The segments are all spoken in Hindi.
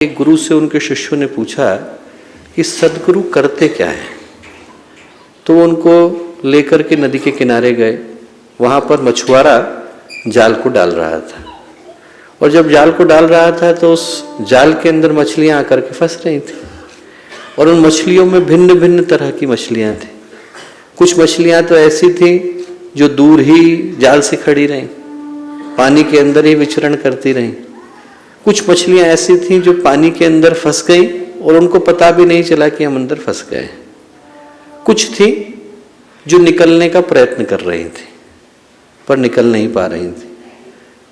एक गुरु से उनके शिष्यों ने पूछा कि सदगुरु करते क्या है। तो वो उनको लेकर के नदी के किनारे गए। वहां पर मछुआरा जाल को डाल रहा था और जब जाल को डाल रहा था तो उस जाल के अंदर मछलियां आकर के फंस रही थी और उन मछलियों में भिन्न भिन्न तरह की मछलियां थी। कुछ मछलियां तो ऐसी थी जो दूर ही जाल से खड़ी रहीं, पानी के अंदर ही विचरण करती रहीं। कुछ मछलियां ऐसी थीं जो पानी के अंदर फंस गई और उनको पता भी नहीं चला कि हम अंदर फंस गए। कुछ थी जो निकलने का प्रयत्न कर रही थी पर निकल नहीं पा रही थी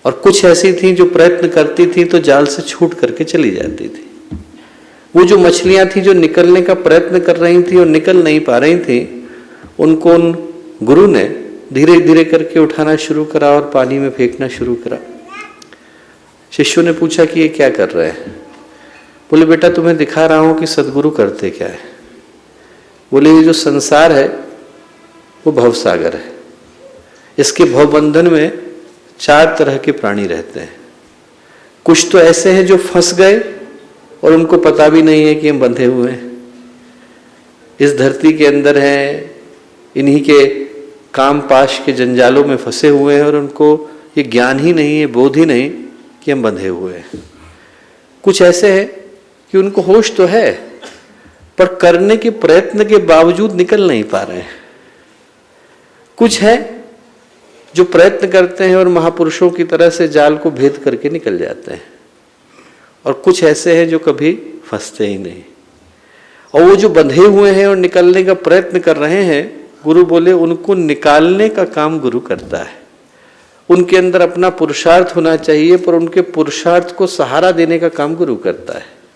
और कुछ ऐसी थी जो प्रयत्न करती थी तो जाल से छूट करके चली जाती थी। वो जो मछलियां थी जो निकलने का प्रयत्न कर रही थी और निकल नहीं पा रही थी, उनको उन गुरु ने धीरे धीरे करके उठाना शुरू करा और पानी में फेंकना शुरू करा। शिष्यों ने पूछा कि ये क्या कर रहे हैं। बोले बेटा तुम्हें दिखा रहा हूं कि सदगुरु करते क्या है। बोले ये जो संसार है वो भवसागर है। इसके भवबंधन में चार तरह के प्राणी रहते हैं। कुछ तो ऐसे हैं जो फंस गए और उनको पता भी नहीं है कि हम बंधे हुए हैं, इस धरती के अंदर हैं, इन्हीं के काम पाश के जंजालों में फंसे हुए हैं और उनको ये ज्ञान ही नहीं है, बोध ही नहीं कि हम बंधे हुए हैं। कुछ ऐसे हैं कि उनको होश तो है पर करने के प्रयत्न के बावजूद निकल नहीं पा रहे हैं। कुछ है जो प्रयत्न करते हैं और महापुरुषों की तरह से जाल को भेद करके निकल जाते हैं और कुछ ऐसे हैं जो कभी फंसते ही नहीं। और वो जो बंधे हुए हैं और निकलने का प्रयत्न कर रहे हैं, गुरु बोले उनको निकालने का काम गुरु करता है। उनके अंदर अपना पुरुषार्थ होना चाहिए पर उनके पुरुषार्थ को सहारा देने का काम गुरु करता है।